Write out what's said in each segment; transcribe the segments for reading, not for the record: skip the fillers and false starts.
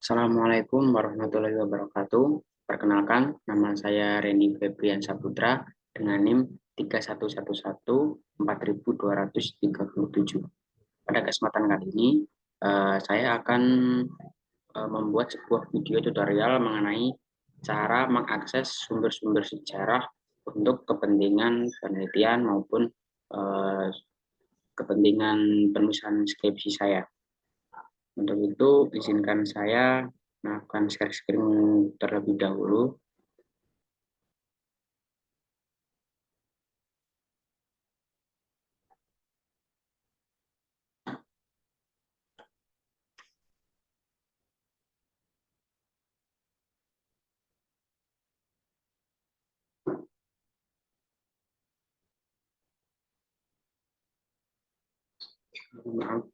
Assalamualaikum warahmatullahi wabarakatuh. Perkenalkan, nama saya Reni Febrian Saputra dengan NIM 3111-4237. Pada kesempatan kali ini, saya akan membuat sebuah video tutorial mengenai cara mengakses sumber-sumber sejarah untuk kepentingan penelitian maupun eh, kepentingan penulisan skripsi saya. Untuk itu, izinkan saya melakukan share screen terlebih dahulu. Maaf,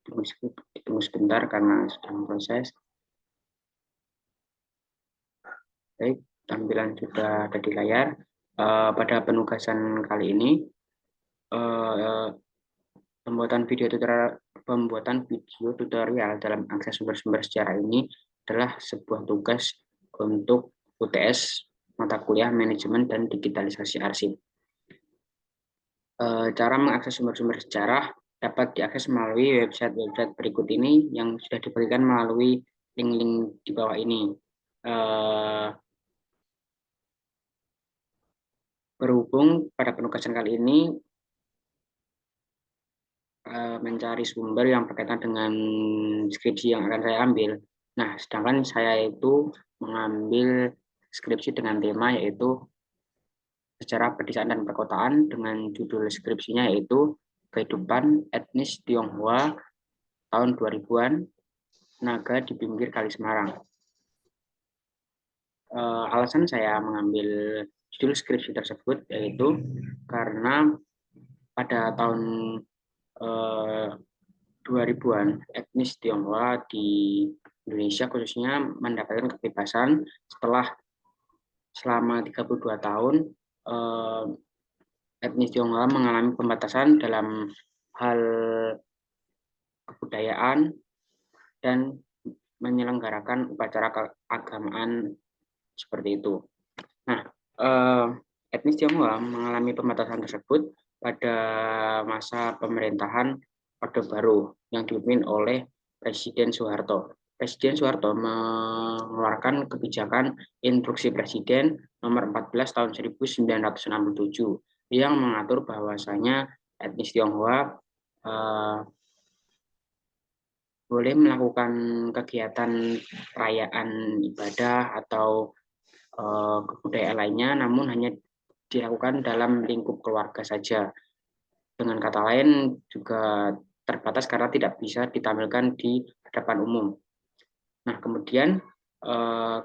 tunggu sebentar karena sedang proses. Baik, tampilan sudah ada di layar. Pada penugasan kali ini, eh, pembuatan video tutorial dalam akses sumber-sumber sejarah ini adalah sebuah tugas untuk UTS mata kuliah manajemen dan digitalisasi arsip. Cara mengakses sumber-sumber sejarah dapat diakses melalui website-website berikut ini yang sudah diberikan melalui link-link di bawah ini. Berhubung pada penugasan kali ini mencari sumber yang berkaitan dengan skripsi yang akan saya ambil. Nah, sedangkan saya itu mengambil skripsi dengan tema yaitu sejarah pedesaan dan perkotaan dengan judul skripsinya yaitu kehidupan etnis Tionghoa tahun 2000-an, naga di pinggir Kali Semarang. Alasan saya mengambil judul skripsi tersebut yaitu karena pada tahun 2000-an etnis Tionghoa di Indonesia khususnya mendapatkan kebebasan setelah selama 32 tahun eh, etnis Tionghoa mengalami pembatasan dalam hal kebudayaan dan menyelenggarakan upacara keagamaan seperti itu. Nah, etnis Tionghoa mengalami pembatasan tersebut pada masa pemerintahan Orde Baru yang dipimpin oleh Presiden Soeharto. Presiden Soeharto mengeluarkan kebijakan Instruksi Presiden nomor 14 tahun 1967 yang mengatur bahwasanya etnis Tionghoa eh, boleh melakukan kegiatan perayaan ibadah atau kebudayaan lainnya, namun hanya dilakukan dalam lingkup keluarga saja. Dengan kata lain, juga terbatas karena tidak bisa ditampilkan di hadapan umum. Nah, kemudian eh,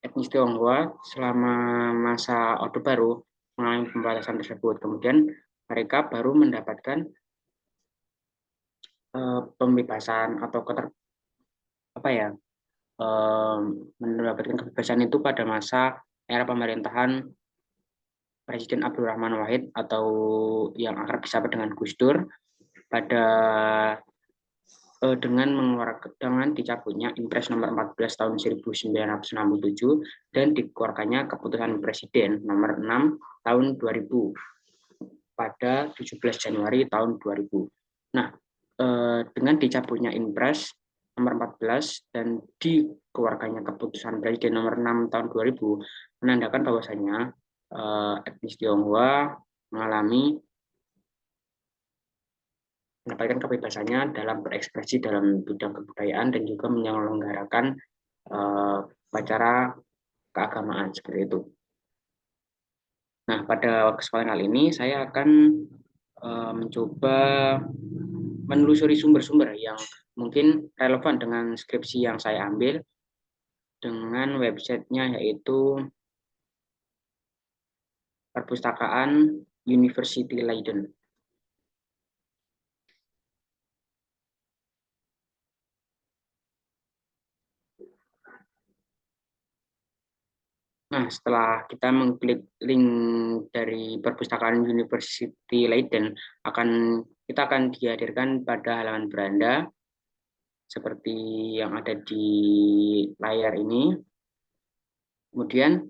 etnis Tionghoa selama masa Orde Baru mengalami pembatasan tersebut. Kemudian mereka baru mendapatkan pembebasan atau apa ya mendapatkan kebebasan itu pada masa era pemerintahan Presiden Abdurrahman Wahid atau yang akrab disapa dengan Gus Dur pada dengan dicabutnya Impres nomor 14 tahun 1967 dan dikeluarkannya keputusan Presiden nomor 6 tahun 2000 pada 17 Januari tahun 2000. Nah, dengan dicabutnya Impres nomor 14 dan dikeluarkannya keputusan Presiden nomor 6 tahun 2000 menandakan bahwasanya etnis Tionghoa mengalami mendapatkan kebebasannya dalam berekspresi dalam bidang kebudayaan dan juga menyelenggarakan upacara keagamaan seperti itu. Nah, pada kesempatan kali ini saya akan mencoba menelusuri sumber-sumber yang mungkin relevan dengan skripsi yang saya ambil dengan websitenya yaitu Perpustakaan University Leiden. Nah, setelah kita mengklik link dari Perpustakaan University Leiden, kita akan dihadirkan pada halaman beranda seperti yang ada di layar ini. Kemudian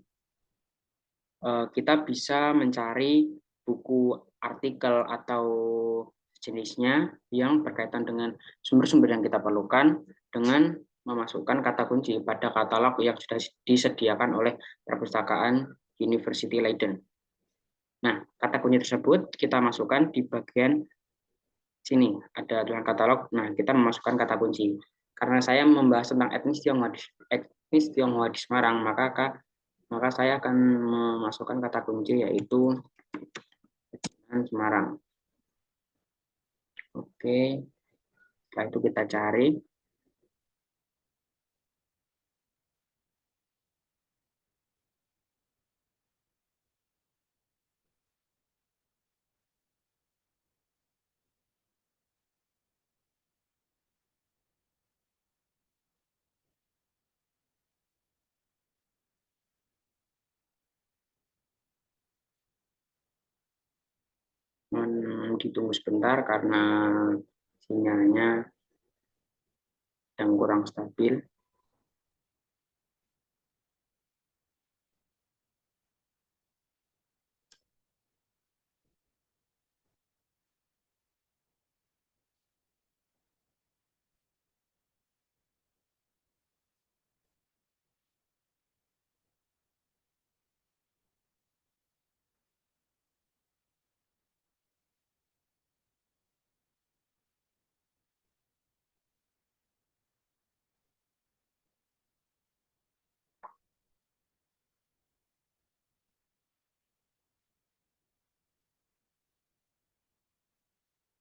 kita bisa mencari buku, artikel, atau jenisnya yang berkaitan dengan sumber-sumber yang kita perlukan dengan memasukkan kata kunci pada katalog yang sudah disediakan oleh perpustakaan University Leiden. Nah, kata kunci tersebut kita masukkan di bagian sini, ada tulisan katalog. Nah, kita memasukkan kata kunci. Karena saya membahas tentang etnis Tionghoa di Semarang, maka saya akan memasukkan kata kunci yaitu Semarang. Oke, setelah itu kita cari. Ditunggu sebentar karena sinyalnya yang kurang stabil.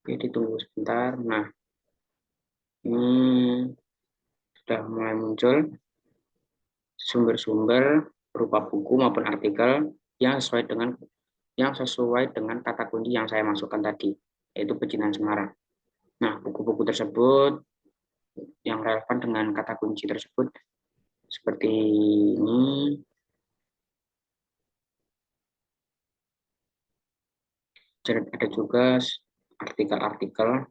Oke, ditunggu sebentar. Nah, ini sudah mulai muncul sumber-sumber berupa buku maupun artikel yang sesuai dengan kata kunci yang saya masukkan tadi, yaitu Pecinan Semarang. Nah, buku-buku tersebut yang relevan dengan kata kunci tersebut seperti ini. Ada juga artikel-artikel.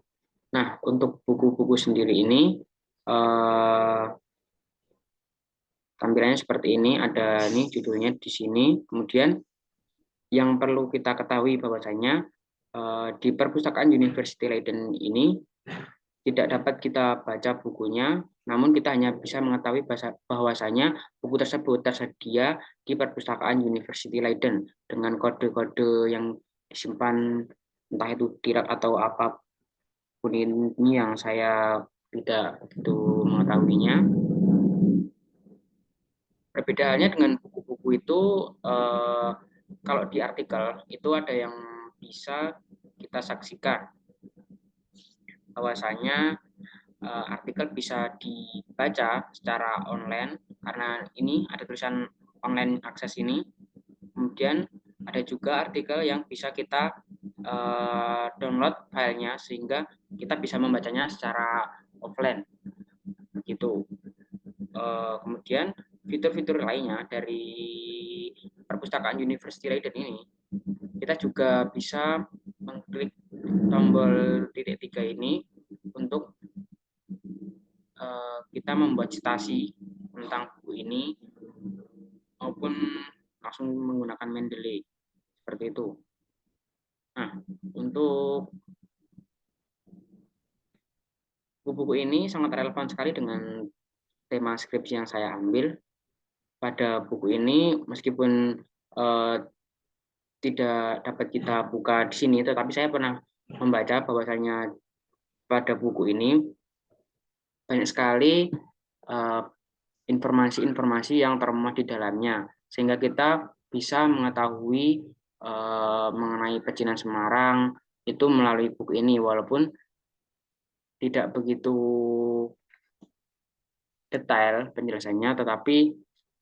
Nah, untuk buku-buku sendiri ini tampilannya seperti ini. Ada nih judulnya di sini. Kemudian yang perlu kita ketahui bahwasanya di perpustakaan University Leiden ini tidak dapat kita baca bukunya, namun kita hanya bisa mengetahui bahwasanya buku tersebut tersedia di perpustakaan University Leiden dengan kode-kode yang disimpan, entah itu tirak atau apapun ini yang saya tidak begitu mengetahuinya. Perbedaannya dengan buku-buku itu, kalau di artikel itu ada yang bisa kita saksikan, bahwasanya artikel bisa dibaca secara online karena ini ada tulisan online akses ini. Kemudian ada juga artikel yang bisa kita download filenya sehingga kita bisa membacanya secara offline gitu. Kemudian fitur-fitur lainnya dari perpustakaan University Leiden ini, kita juga bisa mengklik tombol titik 3 ini untuk kita membuat citasi tentang buku ini maupun langsung menggunakan Mendeley seperti itu. Nah, untuk buku-buku ini sangat relevan sekali dengan tema skripsi yang saya ambil. Pada buku ini meskipun tidak dapat kita buka di sini, tetapi saya pernah membaca bahwasanya pada buku ini banyak sekali informasi-informasi yang termuat di dalamnya, sehingga kita bisa mengetahui mengenai Pecinan Semarang itu melalui buku ini, walaupun tidak begitu detail penjelasannya, tetapi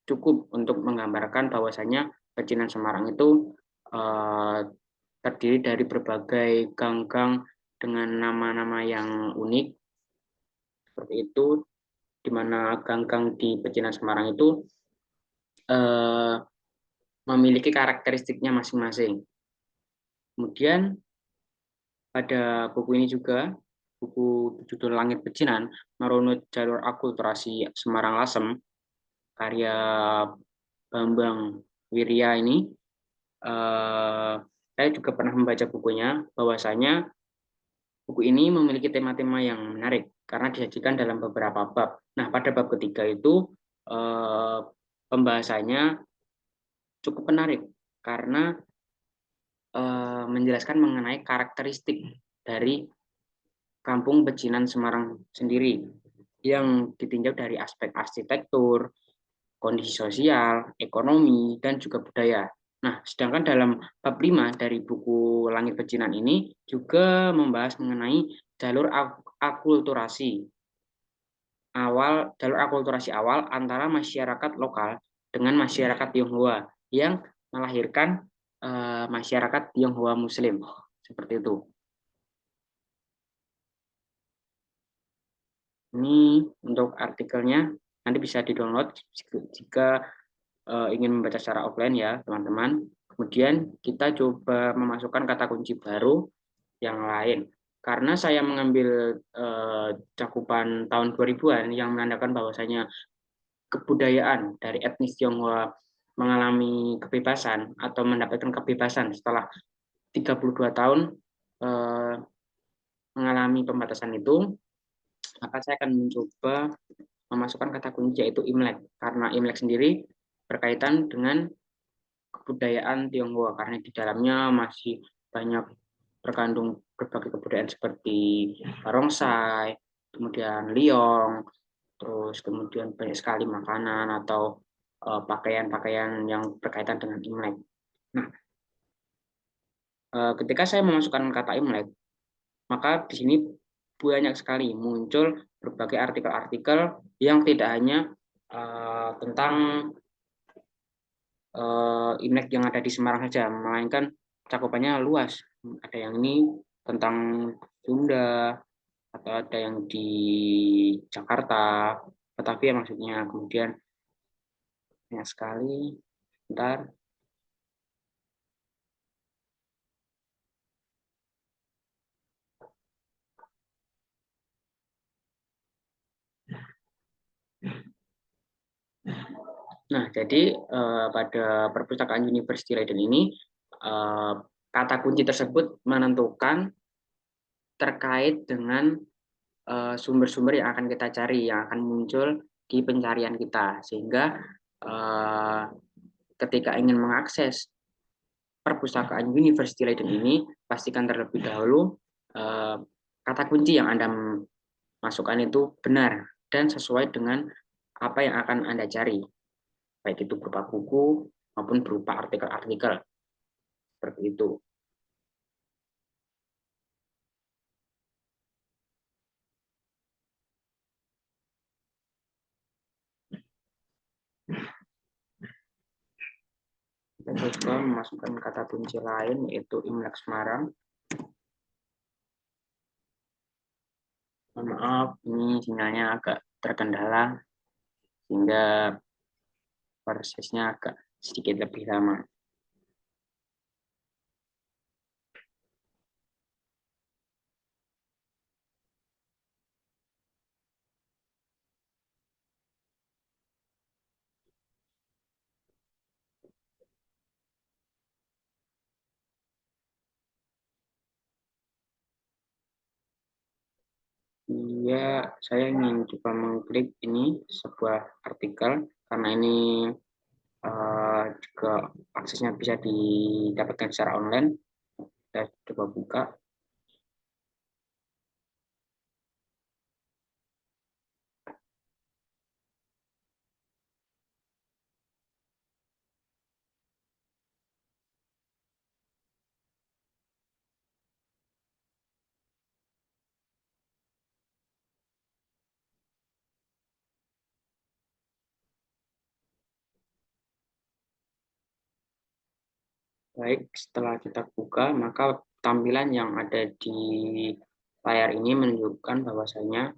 cukup untuk menggambarkan bahwasanya Pecinan Semarang itu terdiri dari berbagai gang-gang dengan nama-nama yang unik seperti itu, di mana gang-gang di Pecinan Semarang itu memiliki karakteristiknya masing-masing. Kemudian pada buku ini juga buku berjudul Langit Pecinan, Merunut Jalur Akulturasi Semarang Lasem, karya Bambang Wirya ini, saya juga pernah membaca bukunya, bahwasanya buku ini memiliki tema-tema yang menarik karena disajikan dalam beberapa bab. Nah, pada bab ketiga itu pembahasannya cukup menarik karena menjelaskan mengenai karakteristik dari Kampung Pecinan Semarang sendiri yang ditinjau dari aspek arsitektur, kondisi sosial, ekonomi, dan juga budaya. Nah, sedangkan dalam bab 5 dari buku Langit Pecinan ini juga membahas mengenai jalur akulturasi awal antara masyarakat lokal dengan masyarakat Tionghoa yang melahirkan masyarakat Tionghoa Muslim seperti itu. Ini untuk artikelnya nanti bisa di-download jika ingin membaca secara offline ya, teman-teman. Kemudian kita coba memasukkan kata kunci baru yang lain. Karena saya mengambil cakupan tahun 2000-an yang menandakan bahwasanya kebudayaan dari etnis Tionghoa mengalami kebebasan atau mendapatkan kebebasan setelah 32 tahun eh, mengalami pembatasan itu, maka saya akan mencoba memasukkan kata kunci yaitu Imlek. Karena Imlek sendiri berkaitan dengan kebudayaan Tionghoa karena di dalamnya masih banyak terkandung berbagai kebudayaan seperti barongsai, kemudian liong, terus kemudian banyak sekali makanan atau pakaian-pakaian yang berkaitan dengan Imlek. Nah, ketika saya memasukkan kata Imlek, maka di sini banyak sekali muncul berbagai artikel-artikel yang tidak hanya tentang Imlek yang ada di Semarang saja, melainkan cakupannya luas. Ada yang ini tentang Sunda, atau ada yang di Jakarta, tetapi ya maksudnya kemudian banyak sekali. Bentar. Nah, jadi pada perpustakaan University Leiden ini kata kunci tersebut menentukan terkait dengan sumber-sumber yang akan kita cari, yang akan muncul di pencarian kita, sehingga uh, ketika ingin mengakses perpustakaan University Leiden ini, pastikan terlebih dahulu kata kunci yang Anda masukkan itu benar dan sesuai dengan apa yang akan Anda cari, baik itu berupa buku maupun berupa artikel-artikel seperti itu. Kita coba memasukkan kata kunci lain yaitu Imlek Semarang. Mohon maaf, ini sinyalnya agak terkendala sehingga prosesnya agak sedikit lebih lama. Iya, saya ingin coba mengklik ini sebuah artikel karena ini juga aksesnya bisa didapatkan secara online. Saya coba buka. Baik, setelah kita buka, maka tampilan yang ada di layar ini menunjukkan bahwasanya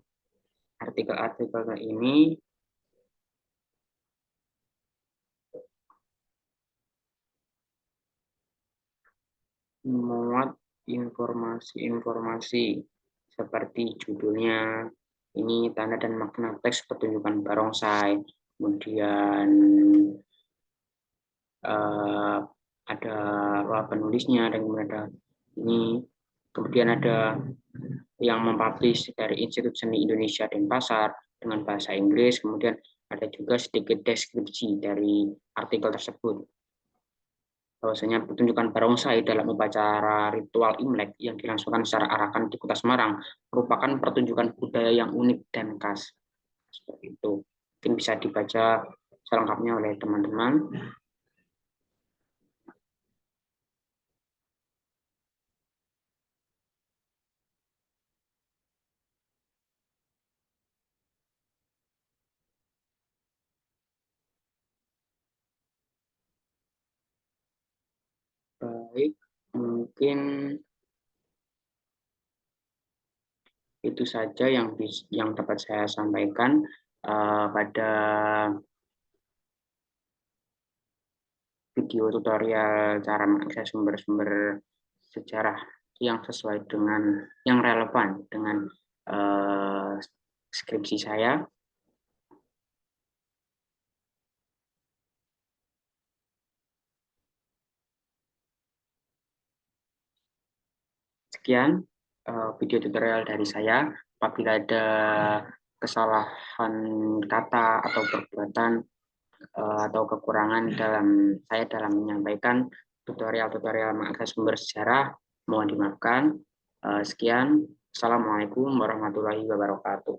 artikel-artikel ini memuat informasi-informasi seperti judulnya, ini tanda dan makna teks pertunjukan barongsai, kemudian ada penulisnya, dan kemudian ada ini, kemudian ada yang mempublish dari Institut Seni Indonesia Denpasar dengan bahasa Inggris, kemudian ada juga sedikit deskripsi dari artikel tersebut. Bahwasanya pertunjukan barongsai dalam upacara ritual Imlek yang dilangsungkan secara arakan di Kota Semarang merupakan pertunjukan budaya yang unik dan khas. Seperti itu. Mungkin bisa dibaca selengkapnya oleh teman-teman. Baik, mungkin itu saja yang dapat saya sampaikan pada video tutorial cara mengakses sumber-sumber sejarah yang sesuai dengan yang relevan dengan skripsi saya. Sekian video tutorial dari saya. Apabila ada kesalahan kata atau perbuatan atau kekurangan dalam menyampaikan tutorial-tutorial mengakses sumber sejarah, mohon dimaafkan. Sekian. Assalamualaikum warahmatullahi wabarakatuh.